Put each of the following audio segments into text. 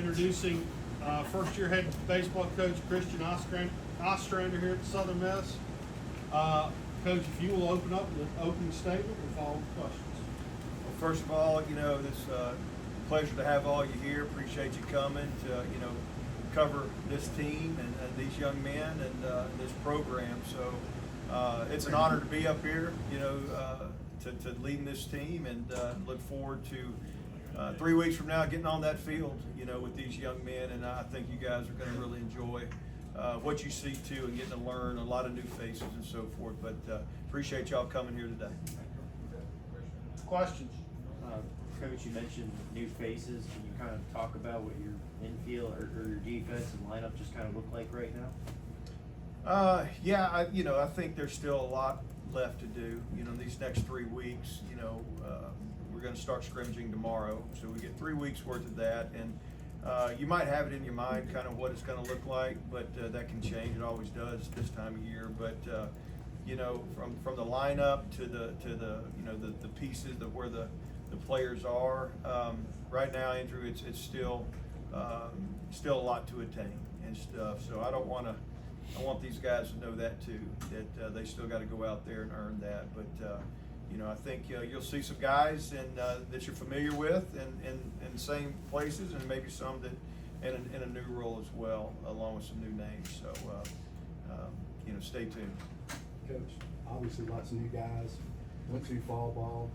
introducing first-year head baseball coach Christian Ostrander here at Southern Miss. Coach, if you will open up with an opening statement, we'll follow with questions. Well, first of all, it's a pleasure to have all you here. Appreciate you coming to, cover this team and these young men and this program. So it's an honor to be up here, to leading this team, and look forward to 3 weeks from now getting on that field, with these young men. And I think you guys are going to really enjoy what you see too, and getting to learn a lot of new faces and so forth. But appreciate y'all coming here today. Questions? Coach, you mentioned new faces. Can you kind of talk about what your infield or your defense and lineup just kind of look like right now? Yeah, I think there's still a lot left to do. These next 3 weeks, we're going to start scrimmaging tomorrow, so we get 3 weeks worth of that. And you might have it in your mind kind of what it's going to look like, but that can change. It always does this time of year. But from the lineup to the pieces of where the players are right now, Andrew, it's still a lot to attain and stuff. So I want these guys to know that too, that they still got to go out there and earn that. But I think you'll see some guys that you're familiar with in same places, and maybe some that in a new role as well, along with some new names. So stay tuned. Coach, obviously lots of new guys, went through fall ball.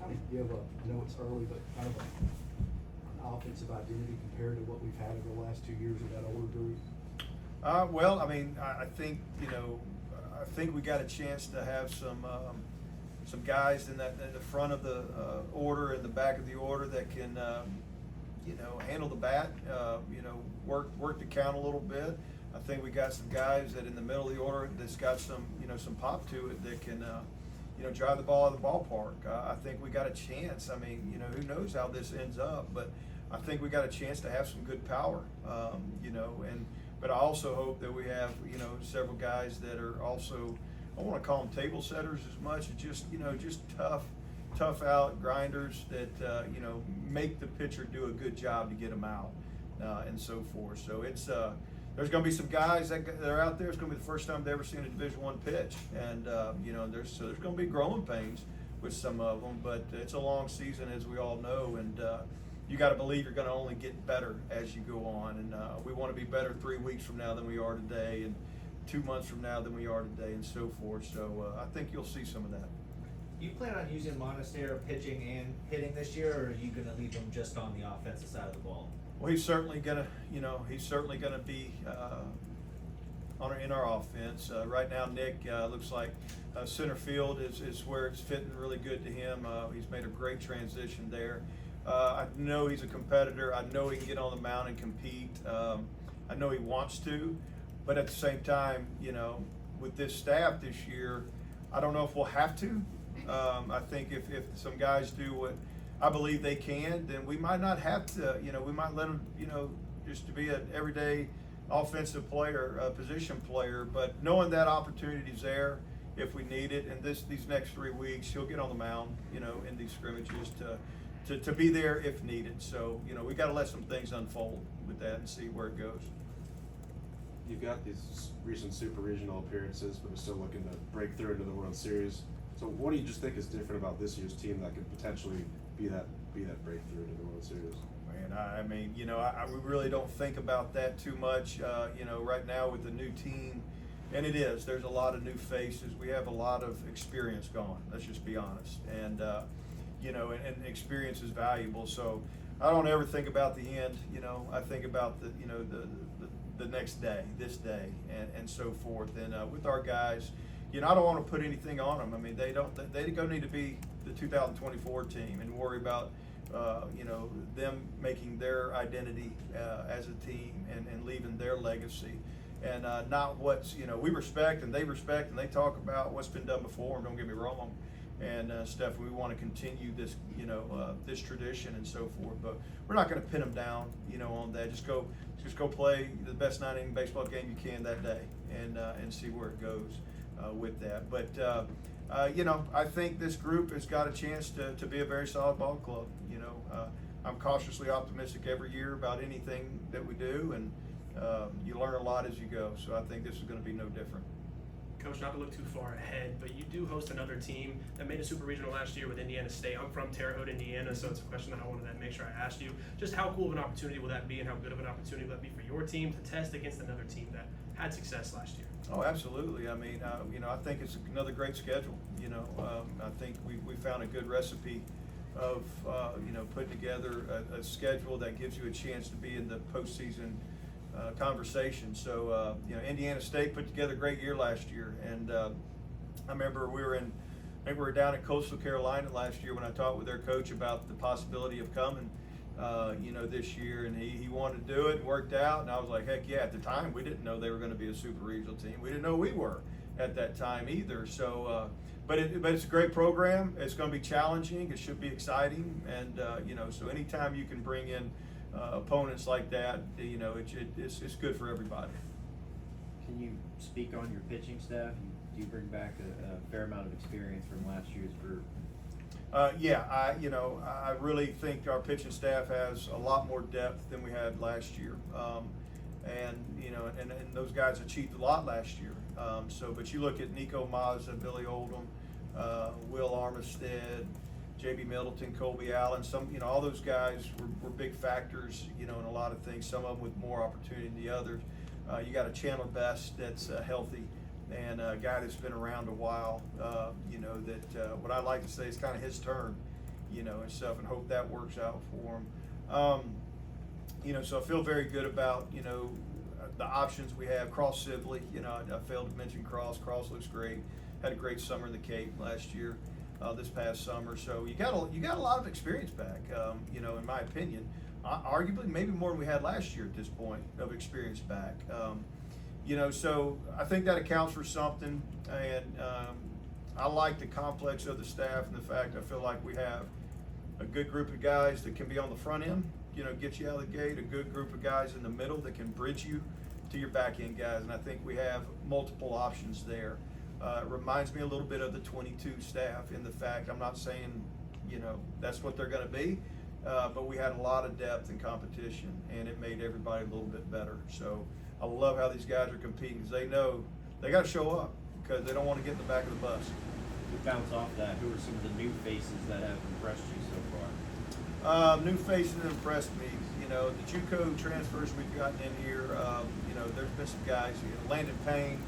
Kind of give I know it's early, but kind of an offensive identity compared to what we've had over the last 2 years with that older group? Well, I think I think we got a chance to have some guys in the front of the order and the back of the order that can handle the bat, work the count a little bit. I think we got some guys that in the middle of the order that's got some pop to it that can drive the ball out of the ballpark. I think we got a chance. Who knows how this ends up, but I think we got a chance to have some good power. But I also hope that we have several guys that are also, I want to call them table setters as much as just tough out grinders that make the pitcher do a good job to get them out and so forth. So it's there's going to be some guys that are out there. It's going to be the first time they've ever seen a Division I pitch, and there's going to be growing pains with some of them. But it's a long season, as we all know, and you got to believe you're going to only get better as you go on. And we want to be better 3 weeks from now than we are today, and 2 months from now than we are today, and so forth. So I think you'll see some of that. Do you plan on using Monastero pitching and hitting this year, or are you going to leave him just on the offensive side of the ball? Well, he's certainly gonna be in our offense. Right now, Nick looks like center field is where it's fitting really good to him. He's made a great transition there. I know he's a competitor. I know he can get on the mound and compete. I know he wants to, but at the same time, with this staff this year, I don't know if we'll have to. I think if some guys do what I believe they can, then we might not have to, we might let them, just to be an everyday offensive player, position player. But knowing that opportunity is there if we need it, and these next 3 weeks, he'll get on the mound, in these scrimmages to be there if needed. So, we got to let some things unfold with that and see where it goes. You've got these recent super regional appearances, but are still looking to break through into the World Series. So what do you just think is different about this year's team that could potentially be that breakthrough into the World Series? Man, we really don't think about that too much. Right now with the new team, and there's a lot of new faces. We have a lot of experience gone. Let's just be honest, and and experience is valuable. So I don't ever think about the end. I think about the next day, this day, and so forth. And with our guys, I don't want to put anything on them. They don't need to be the 2024 team and worry about them making their identity as a team and leaving their legacy, and not what's we respect and they talk about what's been done before. And don't get me wrong, and stuff. We want to continue this this tradition and so forth, but we're not going to pin them down on that. Just go play the best 9-inning baseball game you can that day, and see where it goes with that. But I think this group has got a chance to be a very solid ball club. I'm cautiously optimistic every year about anything that we do, and you learn a lot as you go. So I think this is going to be no different. Coach, not to look too far ahead, but you do host another team that made a super regional last year with Indiana State. I'm from Terre Haute, Indiana, so it's a question that I wanted to make sure I asked you. Just how cool of an opportunity will that be, and how good of an opportunity will that be for your team to test against another team that had success last year? Oh, absolutely. I mean, I think it's another great schedule. I think we found a good recipe of, putting together a schedule that gives you a chance to be in the postseason conversation. So, Indiana State put together a great year last year, and I remember we were down in Coastal Carolina last year when I talked with their coach about the possibility of coming, this year, and he wanted to do it. It worked out, and I was like, heck yeah. At the time, we didn't know they were going to be a super regional team. We didn't know we were at that time either. So, but it's a great program. It's going to be challenging. It should be exciting, and so anytime you can bring in opponents like that, it's good for everybody. Can you speak on your pitching staff? Do you bring back a fair amount of experience from last year's group? I really think our pitching staff has a lot more depth than we had last year, and those guys achieved a lot last year. But you look at Nico Mazza, Billy Oldham, Will Armistead, J.B. Middleton, Colby Allen, all those guys were big factors, in a lot of things, some of them with more opportunity than the others. You got a Chandler Best that's healthy, and a guy that's been around a while, what I like to say is kind of his turn, and stuff, and hope that works out for him. So I feel very good about, the options we have. Cross Sibley, I failed to mention Cross. Cross looks great. Had a great summer in the Cape last year. This past summer, so you got a lot of experience back. In my opinion, arguably maybe more than we had last year at this point of experience back. So I think that accounts for something, and I like the complex of the staff and the fact I feel like we have a good group of guys that can be on the front end, get you out of the gate. A good group of guys in the middle that can bridge you to your back end guys, and I think we have multiple options there. It reminds me a little bit of the 22 staff in the fact, I'm not saying, that's what they're going to be, but we had a lot of depth and competition, and it made everybody a little bit better. So I love how these guys are competing, because they know they got to show up, because they don't want to get in the back of the bus. To bounce off that, who are some of the new faces that have impressed you so far? New faces that impressed me, the JUCO transfers we've gotten in here, there's been some guys, Landon Payne,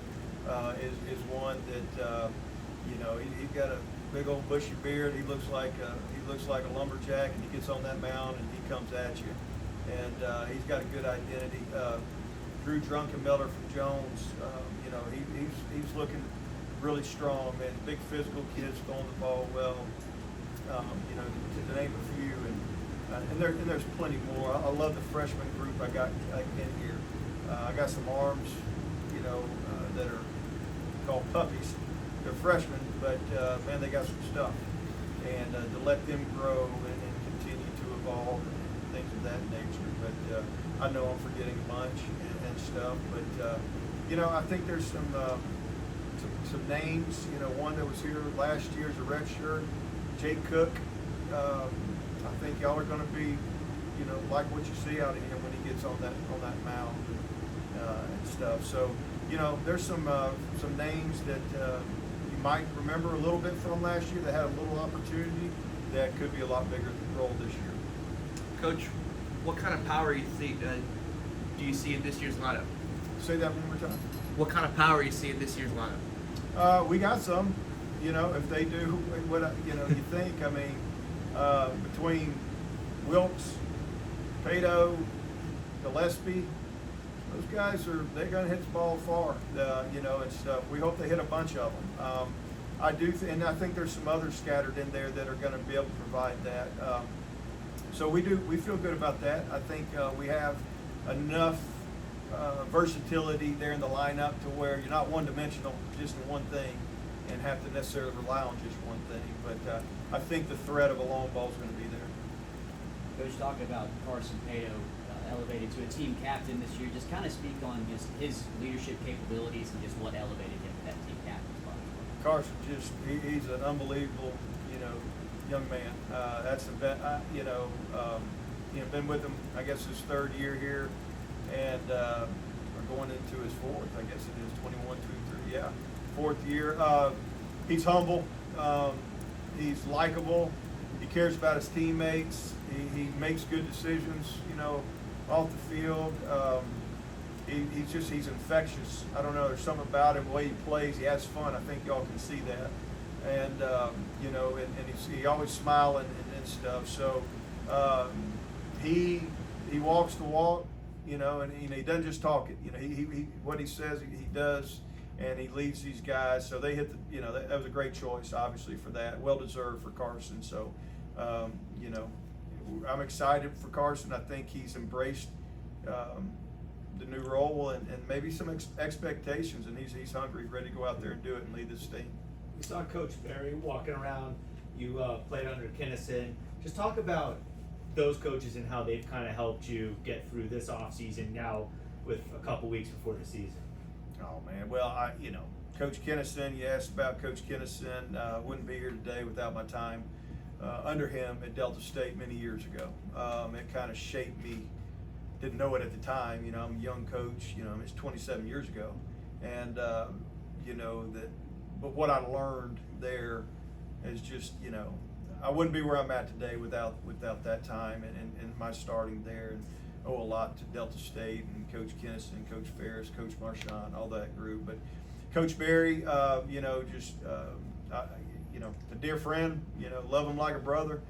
is one that he's got a big old bushy beard. He looks like a lumberjack, and he gets on that mound and he comes at you, and he's got a good identity. Drew Drunkenmiller from Jones, he's looking really strong, man. Big physical kids throwing the ball well. To name a few, and there's plenty more. I love the freshman group I got in here. I got some arms, that are called puppies. They're freshmen, but man, they got some stuff. And to let them grow and continue to evolve and things of that nature. But I know I'm forgetting a bunch and stuff. But I think there's some names. One that was here last year is a red shirt, Jake Cook. I think y'all are going to be, like what you see out of him when he gets on that mound and stuff. So. There's some names that you might remember a little bit from last year that had a little opportunity that could be a lot bigger role this year. Coach, what kind of power do you see in this year's lineup? Say that one more time. What kind of power you see in this year's lineup? We got some. If they do what you think. I mean, between Wilks, Pato, Gillespie. Those guys they're going to hit the ball far, and stuff. We hope they hit a bunch of them. I think there's some others scattered in there that are going to be able to provide that. So we feel good about that. I think we have enough versatility there in the lineup to where you're not one-dimensional, just in one thing, and have to necessarily rely on just one thing. But I think the threat of a long ball is going to be there. Coach, talking about Carson Pato, elevated to a team captain this year. Just kind of speak on just his leadership capabilities and just what elevated him to that team captain spot. Carson, he's an unbelievable, young man. That's the been with him, I guess, his third year here, and we're going into his fourth. I guess it is 21, 2, 3, yeah, fourth year. He's humble. He's likable. He cares about his teammates. He makes good decisions, off the field. He's infectious. I don't know, there's something about him, the way he plays. He has fun. I think y'all can see that. And, he always smiling and stuff. So he walks the walk, and he doesn't just talk it. He what he says, he does, and he leads these guys. So they hit the, that was a great choice, obviously, for that. Well deserved for Carson. So, I'm excited for Carson. I think he's embraced the new role and maybe some expectations, and he's hungry, ready to go out there and do it and lead this team. We saw Coach Barry walking around. You played under Kinnison. Just talk about those coaches and how they've kind of helped you get through this offseason now with a couple weeks before the season. Oh man, well Coach Kinnison. You asked about Coach Kinnison. Wouldn't be here today without my time under him at Delta State many years ago. It kind of shaped me. Didn't know it at the time. I'm a young coach. It's 27 years ago, and but what I learned there is just I wouldn't be where I'm at today without that time and my starting there, and owe a lot to Delta State and Coach Kinnison, Coach Ferris, Coach Marchand, all that group. But Coach Barry, a dear friend, love him like a brother.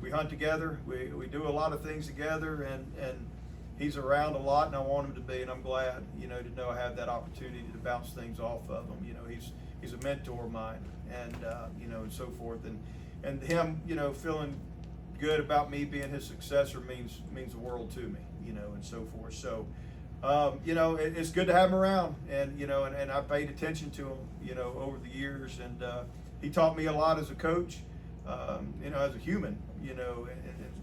We hunt together, we do a lot of things together, and he's around a lot, and I want him to be, and I'm glad, to know I have that opportunity to bounce things off of him. He's a mentor of mine, and and so forth, and him, feeling good about me being his successor means the world to me, and so forth. So, it's good to have him around, and and I paid attention to him, over the years, and he taught me a lot as a coach, as a human,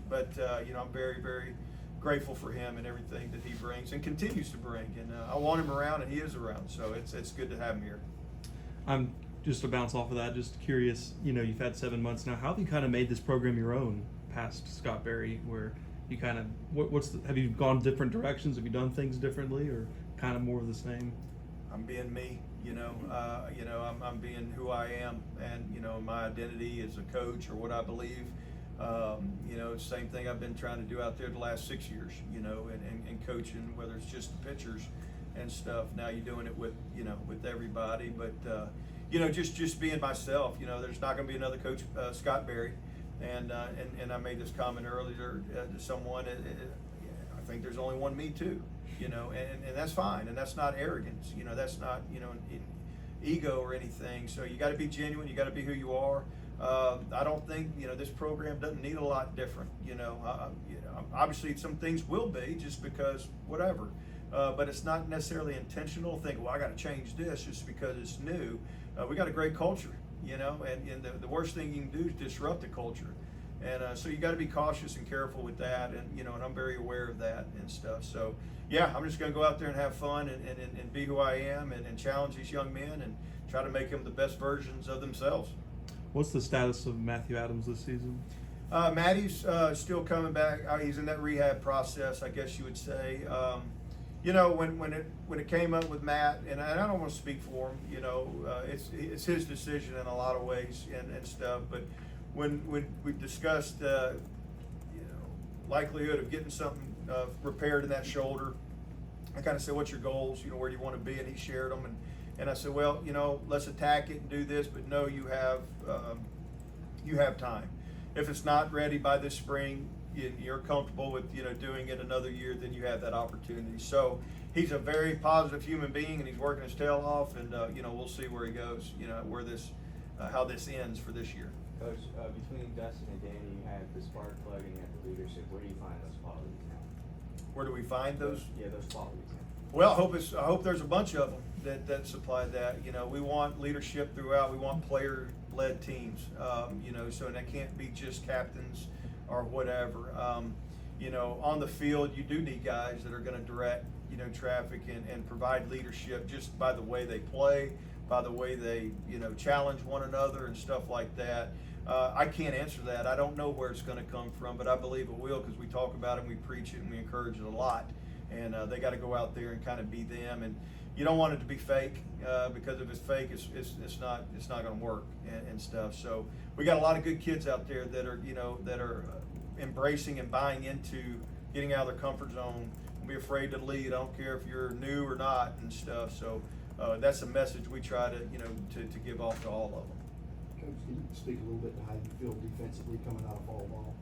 but I'm very, very grateful for him and everything that he brings and continues to bring, and I want him around, and he is around, so it's good to have him here. I'm just to bounce off of that, just curious, you've had 7 months now. How have you kind of made this program your own past Scott Barry, where you kind of, have you gone different directions? Have you done things differently, or kind of more of the same? I'm being me, I'm being who I am, and, my identity as a coach or what I believe, same thing I've been trying to do out there the last 6 years, and coaching, whether it's just the pitchers and stuff. Now you're doing it with, with everybody, but, just being myself. There's not going to be another Coach Scott Barry, and I made this comment earlier to someone. I think there's only one me too, and that's fine, and that's not arrogance. That's not ego or anything. So you got to be genuine. You got to be who you are. I don't think this program doesn't need a lot different. Obviously some things will be just because whatever. But it's not necessarily intentional. Think, well, I got to change this just because it's new. We got a great culture, and the worst thing you can do is disrupt the culture. And so you got to be cautious and careful with that, and and I'm very aware of that and stuff. So yeah, I'm just going to go out there and have fun and be who I am and challenge these young men and try to make them the best versions of themselves. What's the status of Matthew Adams this season? Matty's still coming back. He's in that rehab process, I guess you would say. When it came up with Matt, and I don't want to speak for him, it's his decision in a lot of ways and stuff. But when we discussed, likelihood of getting something repaired in that shoulder, I kind of said, "What's your goals? Where do you want to be?" And he shared them, and I said, "Well, let's attack it and do this, but no, you have time. If it's not ready by this spring, you're comfortable with doing it another year, then you have that opportunity." So he's a very positive human being, and he's working his tail off, and we'll see where he goes, where this how this ends for this year. Coach, between Dustin and Danny, you have the spark plug and you have the leadership. Where do you find those qualities now? Where do we find those? Yeah, those qualities now. Well, I hope there's a bunch of them that supply that. We want leadership throughout. We want player-led teams. So and that can't be just captains or whatever. On the field, you do need guys that are going to direct, traffic and provide leadership just by the way they play, by the way they, challenge one another and stuff like that. I can't answer that. I don't know where it's going to come from, but I believe it will because we talk about it and we preach it and we encourage it a lot. And they got to go out there and kind of be them. And you don't want it to be fake because if it's fake, it's not going to work and stuff. So we got a lot of good kids out there that are embracing and buying into getting out of their comfort zone. Don't be afraid to lead. I don't care if you're new or not and stuff. So that's a message we try to to give off to all of them. Coach, can you speak a little bit to how you feel defensively coming out of fall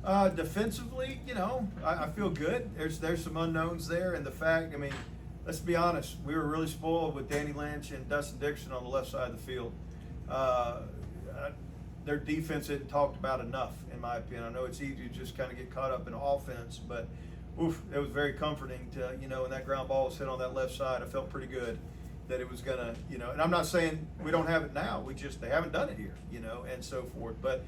ball? Defensively, I feel good. There's some unknowns there, and the fact, let's be honest, we were really spoiled with Danny Lynch and Dustin Dixon on the left side of the field. Their defense isn't talked about enough, in my opinion. I know it's easy to just kind of get caught up in offense, but it was very comforting to, when that ground ball was hit on that left side, I felt pretty good that it was gonna, and I'm not saying we don't have it now. They haven't done it here, and so forth. But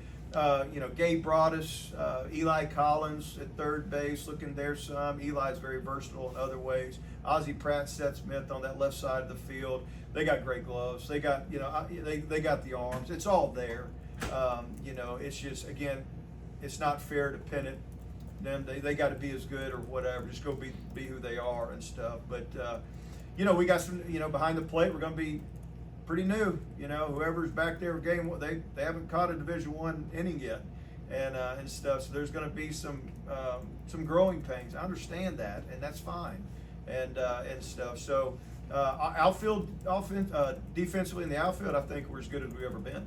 Gabe Broadus, Eli Collins at third base, looking there some. Eli's very versatile in other ways. Ozzie Pratt, Seth Smith on that left side of the field. They got great gloves. They got, they got the arms. It's all there. It's just, again, it's not fair to pin it. Them, they got to be as good or whatever. Just go be who they are and stuff. But we got some, behind the plate. We're going to be pretty new. Whoever's back there game, they haven't caught a Division I inning yet, and stuff. So there's going to be some growing pains. I understand that, and that's fine, and stuff. So outfield, defensively in the outfield, I think we're as good as we've ever been.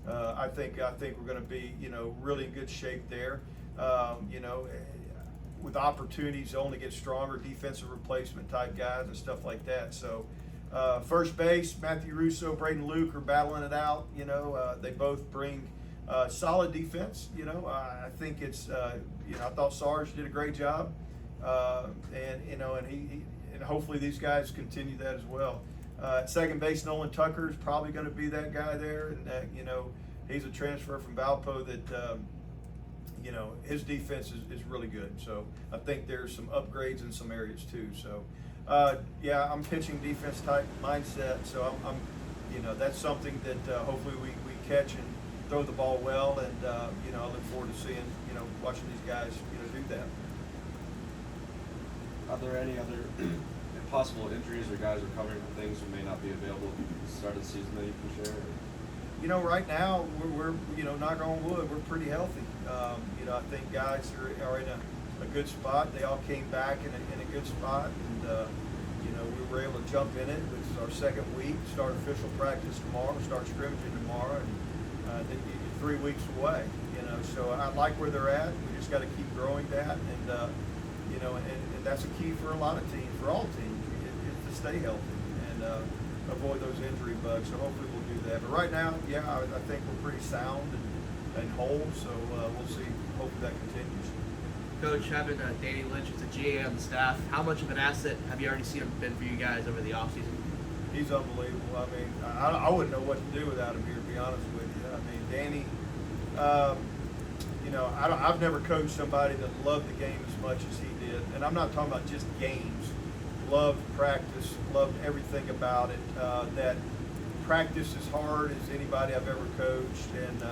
I think we're going to be really in good shape there. With opportunities to only get stronger, defensive replacement type guys and stuff like that. So first base, Matthew Russo, Braden Luke are battling it out. They both bring solid defense. I think it's I thought Sarge did a great job, and hopefully these guys continue that as well. At second base, Nolan Tucker is probably going to be that guy there, and he's a transfer from Valpo that his defense is really good. So I think there's some upgrades in some areas too. So I'm pitching defense type mindset. So I'm that's something that hopefully we catch and throw the ball well, and I look forward to seeing watching these guys do that. Are there any other possible injuries or guys recovering from things who may not be available at the start of the season that you can share? Right now we're knock on wood, we're pretty healthy. I think guys are in a good spot. They all came back in a good spot, and we were able to jump in it. It's our second week. Start official practice tomorrow. Start scrimmaging tomorrow, and then 3 weeks away. So I like where they're at. We just got to keep growing that, and and that's a key for a lot of teams, for all teams, is to stay healthy and avoid those injury bugs. So hopefully we'll do that. But right now, I think we're pretty sound and whole. So we'll see. Hopefully that continues. Coach, having Danny Lynch as a GA on the staff, how much of an asset have you already seen him been for you guys over the offseason? He's unbelievable. I wouldn't know what to do without him here, to be honest with you. Danny, I've never coached somebody that loved the game as much as he did. And I'm not talking about just games. Loved practice, loved everything about it. That practice as hard as anybody I've ever coached, and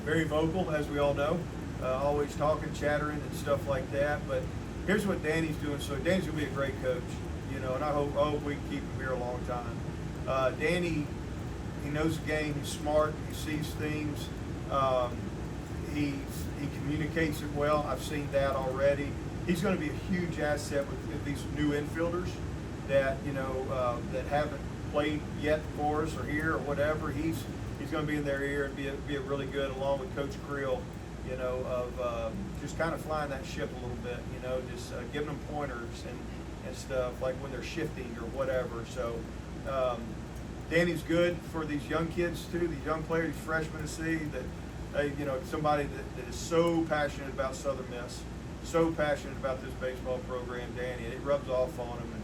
very vocal, as we all know. Always talking, chattering, and stuff like that. But here's what Danny's doing. So Danny's gonna be a great coach, and I hope we can keep him here a long time. Danny, he knows the game. He's smart. He sees things. He communicates it well. I've seen that already. He's going to be a huge asset with these new infielders that that haven't played yet for us or here or whatever. He's going to be in their ear and be a really good, along with Coach Creel, of just kind of flying that ship a little bit, just giving them pointers and stuff, like when they're shifting or whatever. So Danny's good for these young kids too, these young players, these freshmen to see that, somebody that is so passionate about Southern Miss, so passionate about this baseball program, Danny, and it rubs off on him, and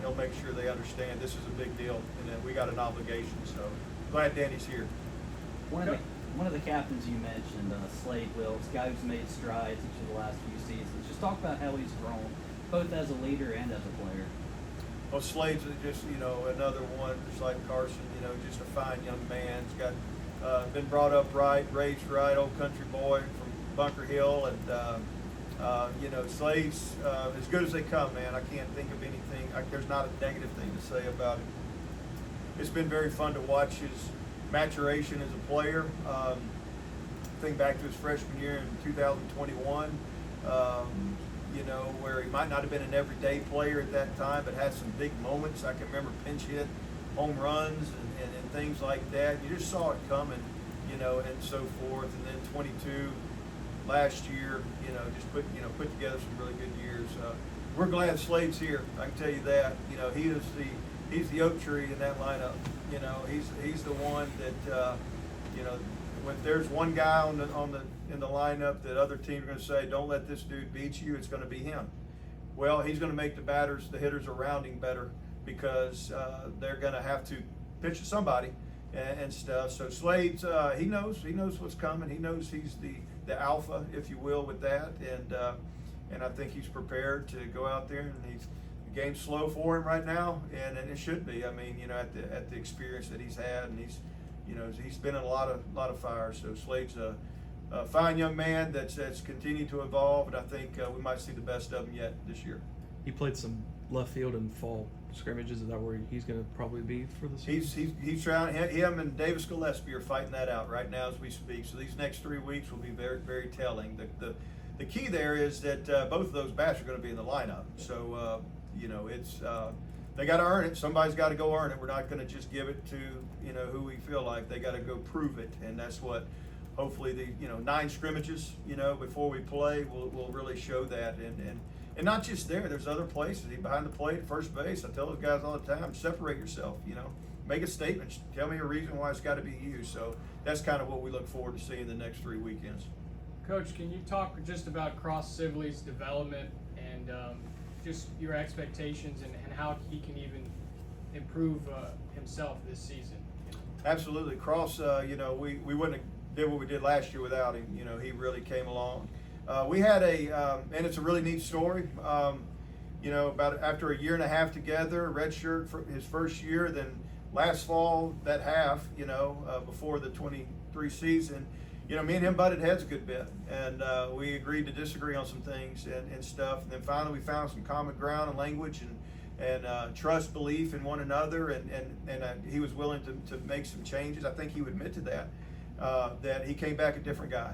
he'll make sure they understand this is a big deal and that we got an obligation. So glad Danny's here. One of the captains you mentioned, Slade, Wilks, guy who's made strides each of the last few seasons. Just talk about how he's grown, both as a leader and as a player. Well, Slade's just another one, just like Carson. Just a fine young man. He's got been brought up right, raised right, old country boy from Bunker Hill, and you know, Slade's as good as they come, man. I can't think of anything. There's not a negative thing to say about him. It's been very fun to watch his maturation as a player. Think back to his freshman year in 2021. You know, where he might not have been an everyday player at that time, but had some big moments. I can remember pinch hit, home runs, and things like that. You just saw it coming, you know, and so forth. And then 22 last year, you know, just put together some really good years. We're glad Slade's here. I can tell you that. You know, he's the oak tree in that lineup. You know, he's the one that you know, when there's one guy in the lineup that other teams are going to say, don't let this dude beat you, it's going to be him. Well, he's going to make the hitters around him better, because they're going to have to pitch to somebody and stuff. So Slade's he knows what's coming. He knows he's the alpha, if you will, with that, and I think he's prepared to go out there, and the game's slow for him right now, and it should be. I mean, you know, at the experience that he's had, and he's been in a lot of fires. So Slade's a fine young man that's continued to evolve, and I think we might see the best of him yet this year. He played some left field in fall scrimmages. Is that where he's going to probably be for the season? He's trying. Him and Davis Gillespie are fighting that out right now as we speak. So these next 3 weeks will be very, very telling. The key there is that both of those bats are going to be in the lineup. So you know, it's they got to earn it. Somebody's got to go earn it. We're not going to just give it to, you know, who we feel like. They got to go prove it, and that's what. Hopefully the 9 scrimmages, you know, before we play will really show that, and not just there. There's other places behind the plate, at first base. I tell those guys all the time, separate yourself. You know, make a statement. Tell me a reason why it's got to be you. So that's kind of what we look forward to seeing the next 3 weekends. Coach, can you talk just about Cross Sibley's development and just your expectations and how he can even improve himself this season? Absolutely, Cross. You know, we wouldn't have did what we did last year without him. You know, he really came along. We had and it's a really neat story. You know, about after a year and a half together, redshirt for his first year, then last fall, that half, you know, before the 23 season, you know, me and him butted heads a good bit, and we agreed to disagree on some things and stuff. And then finally we found some common ground and language and trust, belief in one another, and he was willing to make some changes. I think he would admit to that. That he came back a different guy,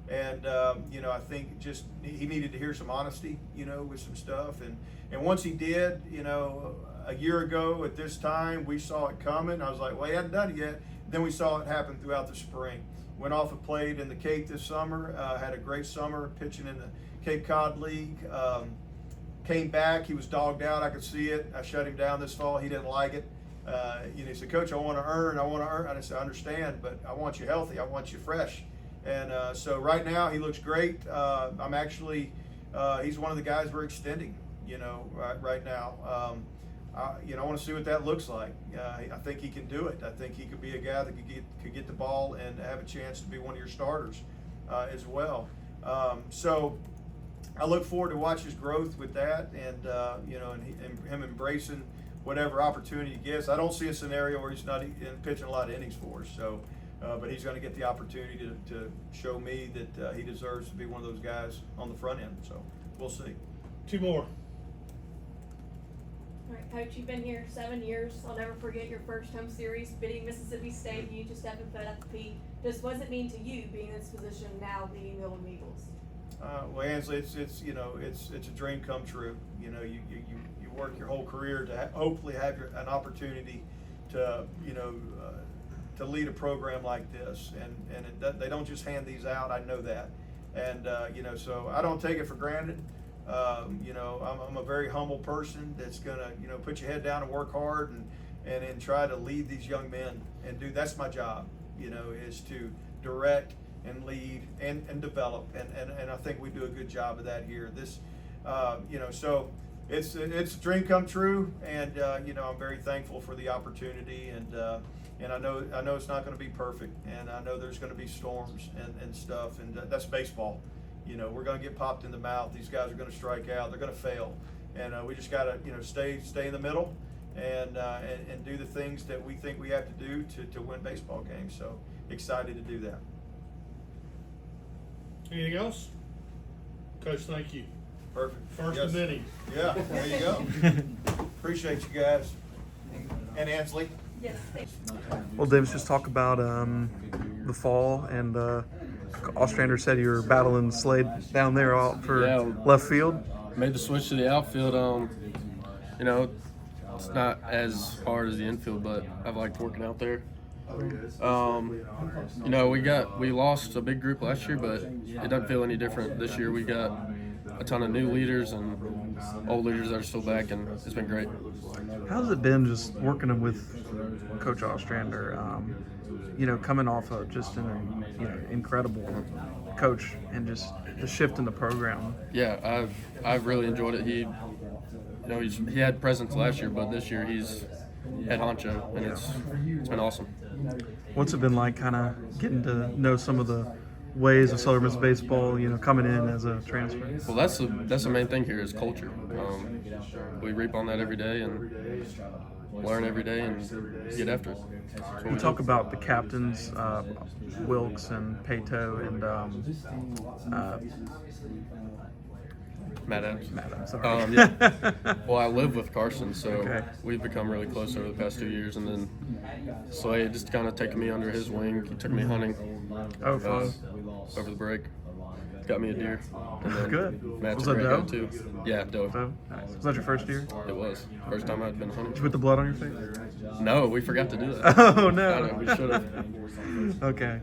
and you know, I think just he needed to hear some honesty, you know, with some stuff, and once he did, you know, a year ago at this time we saw it coming. I was like, well, he hadn't done it yet. Then we saw it happen throughout the spring. Went off and played in the Cape this summer. Had a great summer pitching in the Cape Cod League. Came back, he was dogged out. I could see it. I shut him down this fall. He didn't like it. You know, he said, Coach, I want to earn. And I said, I understand, but I want you healthy. I want you fresh. And so right now he looks great. I'm actually, he's one of the guys we're extending, you know, right now. You know, I want to see what that looks like. I think he can do it. I think he could be a guy that could get the ball and have a chance to be one of your starters as well. So I look forward to watch his growth with that, and you know, and him embracing whatever opportunity he gets. I don't see a scenario where he's not pitching a lot of innings for us. So, but he's going to get the opportunity to show me that he deserves to be one of those guys on the front end. So we'll see. 2 more. All right, Coach, you've been here 7 years. I'll never forget your first home series, beating Mississippi State. You just haven't fed at the P. Just what does it mean to you being in this position now, leading the Oldham Eagles? Well, Ansley, it's you know, it's a dream come true. You know, you work your whole career to hopefully have an opportunity to, you know, to lead a program like this, and they don't just hand these out. I know that, and you know, so I don't take it for granted. You know, I'm a very humble person that's gonna, you know, put your head down and work hard and try to lead these young men and that's my job. You know, is to direct and lead and develop, and I think we do a good job of that here. This, you know, so it's a dream come true, and you know, I'm very thankful for the opportunity, and I know it's not going to be perfect, and I know there's going to be storms and stuff, and that's baseball. You know, we're going to get popped in the mouth. These guys are going to strike out. They're going to fail, and we just got to, you know, stay in the middle and do the things that we think we have to do to win baseball games. So excited to do that. Anything else? Coach, thank you. Perfect. First Yes. of many. Yeah, there you go. Appreciate you guys. And Ansley. Yes, thank you. Well, Davis, just talk about the fall, and Ostrander said you were battling Slade down there out for left field. Made the switch to the outfield. You know, it's not as hard as the infield, but I've liked working out there. You know, we lost a big group last year, but it doesn't feel any different this year. We got a ton of new leaders and old leaders that are still back, and it's been great. How's it been just working with Coach Ostrander? You know, coming off of just an incredible coach and just the shift in the program. Yeah, I've really enjoyed it. He had presence last year, but this year he's head honcho, and it's been awesome. What's it been like, kind of getting to know some of the ways of Southern Miss baseball? You know, coming in as a transfer. Well, that's the main thing here is culture. We reap on that every day and learn every day and get after it. We talk about the captains, Wilks and Pato and Matt Adams. Sorry. Yeah. Well, I live with Carson, so Okay. we've become really close over the past 2 years. And then Slade just kind of taking me under his wing. He took me hunting. Oh, fun. Over the break. Got me a deer. And then Good. Matt's Was a that great doe? guy too. Yeah, doe. So, nice. Was that your first year? It was. First time I'd been hunting. Did you put the blood on your face? No, we forgot to do that. Oh, no. I know, we should have. Okay.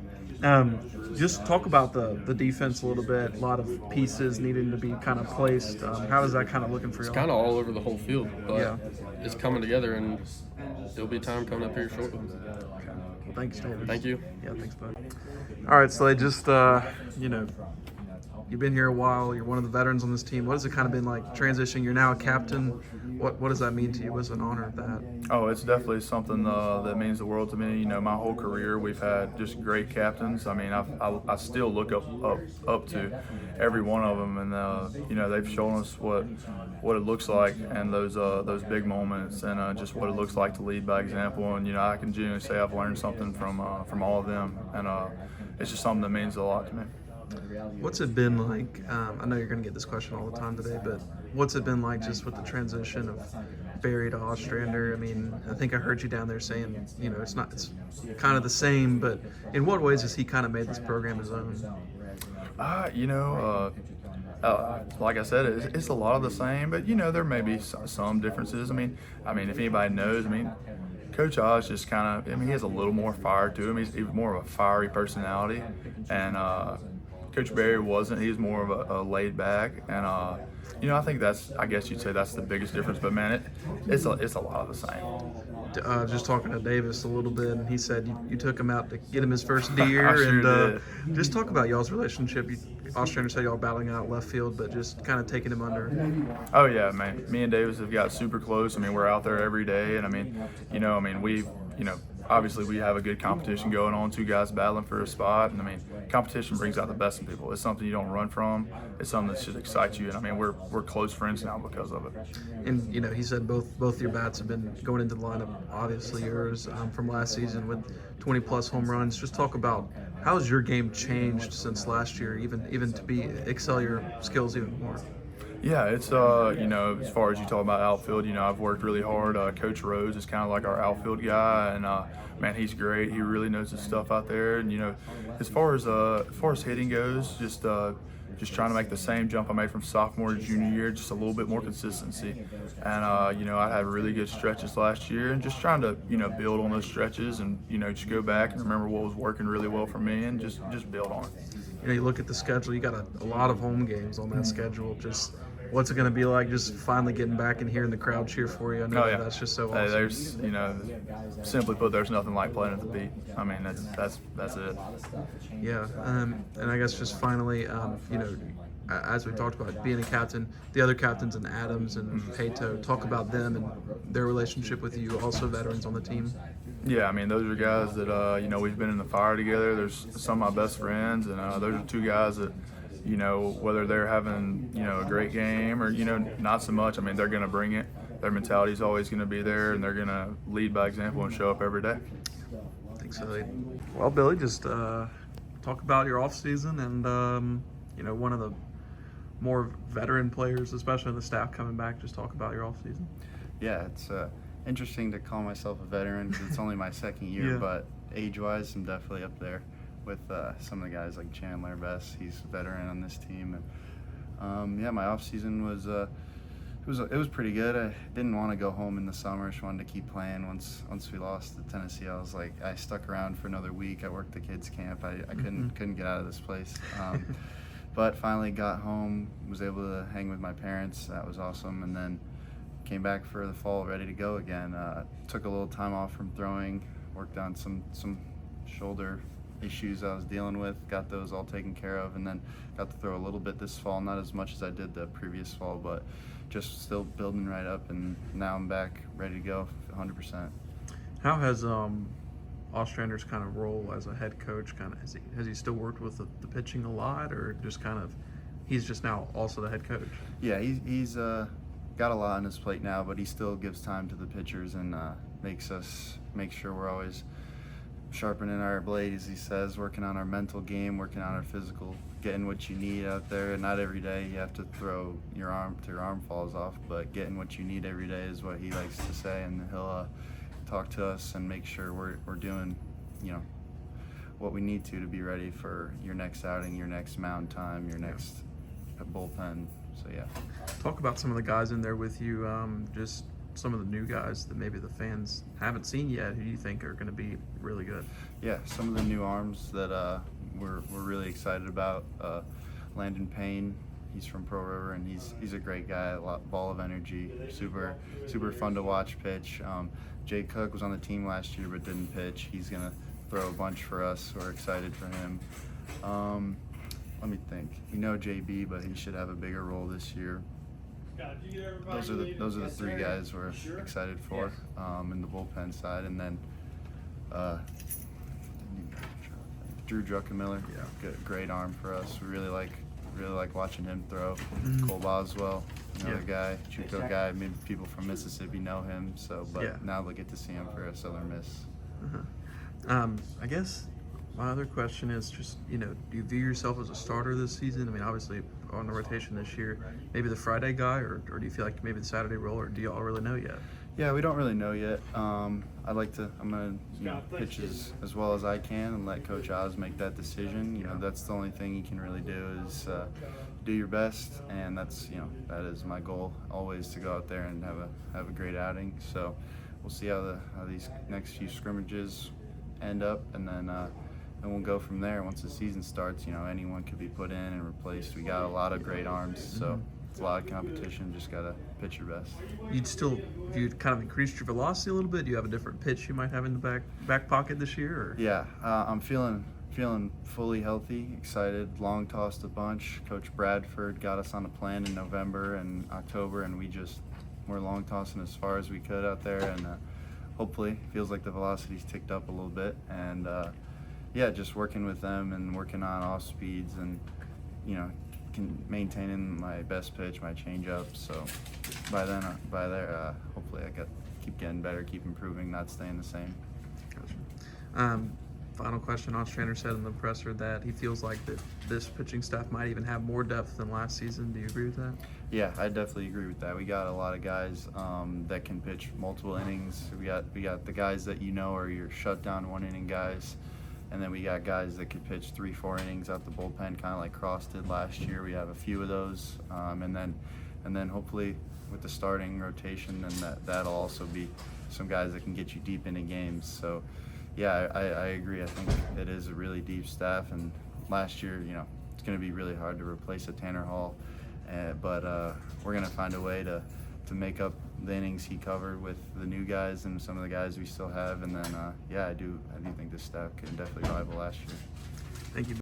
Just talk about the defense a little bit. A lot of pieces needing to be kind of placed. How is that kind of looking for you? It's kind of all over the whole field, but Yeah. it's coming together, and there'll be time coming up here shortly. Well, thanks, David. Thank you. Yeah, thanks, bud. All right, Slade, just, you've been here a while. You're one of the veterans on this team. What has it kind of been like transitioning? You're now a captain. What does that mean to you? What's an honor of that? Oh, it's definitely something that means the world to me. You know, my whole career we've had just great captains. I mean, I still look up to every one of them, and you know, they've shown us what it looks like and those big moments, and just what it looks like to lead by example. And you know, I can genuinely say I've learned something from all of them, and it's just something that means a lot to me. What's it been like? I know you're going to get this question all the time today, but what's it been like just with the transition of Barry to Ostrander? I mean, I think I heard you down there saying, you know, it's kind of the same, but in what ways has he kind of made this program his own? You know, like I said, it's a lot of the same, but you know, there may be some differences. I mean, if anybody knows, Coach Oz just kind of, he has a little more fire to him. He's more of a fiery personality, and Coach Barry wasn't. He's more of a laid back, and you know, I think I guess you'd say that's the biggest difference. But man, it's a lot of the same. Just talking to Davis a little bit, and he said you took him out to get him his first deer, I sure and just talk about y'all's relationship. Ostrander said y'all battling out left field, but just kind of taking him under. Oh yeah, man. Me and Davis have got super close. We're out there every day, and obviously we have a good competition going on. Two guys battling for a spot, and competition brings out the best in people. It's something you don't run from. It's something that should excite you, and we're close friends now because of it. And you know, he said both your bats have been going into the lineup. Obviously yours from last season with 20 plus home runs. Just talk about how has your game changed since last year, even to excel your skills even more. Yeah, it's as far as you talk about outfield, I've worked really hard. Coach Rose is kind of like our outfield guy, and man, he's great. He really knows his stuff out there. And as far as hitting goes, just trying to make the same jump I made from sophomore to junior year, just a little bit more consistency. And I had really good stretches last year, and just trying to build on those stretches, and just go back and remember what was working really well for me, and just build on it. You look at the schedule. You got a lot of home games on that schedule. Just what's it going to be like? Just finally getting back and hearing the crowd cheer for you. I know that's just so awesome. There's simply put, there's nothing like playing at the beat. That's it. Yeah, and I guess just finally, as we talked about being a captain, the other captains and Adams and Pato, talk about them and their relationship with you, also veterans on the team. Yeah, those are guys that, we've been in the fire together. There's some of my best friends, and those are two guys that, whether they're having, a great game or, not so much, they're going to bring it. Their mentality is always going to be there, and they're going to lead by example and show up every day. Thanks, Slade. Well, Billy, just talk about your off season and one of the more veteran players, especially in the staff coming back. Just talk about your off season. Yeah, it's interesting to call myself a veteran because it's only my second year, Yeah. but age-wise, I'm definitely up there with some of the guys like Chandler Best. He's a veteran on this team, and yeah, my off season was it was pretty good. I didn't want to go home in the summer. Just wanted to keep playing. Once we lost to Tennessee, I was like, I stuck around for another week. I worked the kids camp. I couldn't get out of this place. But finally got home, was able to hang with my parents. That was awesome. And then came back for the fall ready to go again. Took a little time off from throwing, worked on some shoulder issues I was dealing with, got those all taken care of, and then got to throw a little bit this fall, not as much as I did the previous fall, but just still building right up, and now I'm back ready to go 100%. How has Ostrander's kind of role as a head coach has he still worked with the pitching a lot, or just kind of he's just now also the head coach? Yeah, he's got a lot on his plate now, but he still gives time to the pitchers and make sure we're always sharpening our blade, as he says, working on our mental game, working on our physical, getting what you need out there. Not every day you have to throw your arm till your arm falls off, but getting what you need every day is what he likes to say, and he'll talk to us and make sure we're doing, what we need to be ready for your next outing, your next mound time, your next bullpen. So yeah. Talk about some of the guys in there with you, just some of the new guys that maybe the fans haven't seen yet, who you think are going to be really good. Yeah, some of the new arms that we're really excited about. Landon Payne, he's from Pearl River, and he's a great guy, a ball of energy, super fun to watch pitch. Jay Cook was on the team last year but didn't pitch. He's going to throw a bunch for us. We're excited for him. Let me think. We know JB, but he should have a bigger role this year. Those are the three guys we're excited for in the bullpen side, and then Drew Druckenmiller, great arm for us. We really like watching him throw. Cole Boswell, another guy, JUCO guy. Maybe people from Mississippi know him, but now they'll get to see him for a Southern Miss. I guess my other question is just, do you view yourself as a starter this season? I mean, obviously on the rotation this year, maybe the Friday guy, or do you feel like maybe the Saturday role, or do y'all really know yet? Yeah, we don't really know yet. I'm gonna pitch as well as I can and let Coach Oz make that decision. That's the only thing you can really do is do your best, and that is my goal always, to go out there and have a great outing. So we'll see how these next few scrimmages end up, and then we'll go from there. Once the season starts, anyone could be put in and replaced. We got a lot of great arms, so it's a lot of competition. Just gotta pitch your best. If you'd kind of increased your velocity a little bit, do you have a different pitch you might have in the back pocket this year? Or? Yeah, I'm feeling fully healthy, excited. Long tossed a bunch. Coach Bradford got us on a plan in November and October, and we're long tossing as far as we could out there, and hopefully feels like the velocity's ticked up a little bit, and just working with them and working on off speeds, and maintaining my best pitch, my changeup. So by there, hopefully I keep getting better, keep improving, not staying the same. Gotcha. Final question. Ostrander said in the presser that he feels like that this pitching staff might even have more depth than last season. Do you agree with that? Yeah, I definitely agree with that. We got a lot of guys that can pitch multiple innings. We got the guys that are your shutdown 1-inning guys. And then we got guys that could pitch 3-4 innings out the bullpen, kind of like Cross did last year. We have a few of those, and then hopefully with the starting rotation, then that'll also be some guys that can get you deep into games. So, yeah, I agree. I think it is a really deep staff, and last year, it's going to be really hard to replace a Tanner Hall, but we're going to find a way to make up the innings he covered with the new guys and some of the guys we still have, and then I do think this staff can definitely rival last year. Thank you.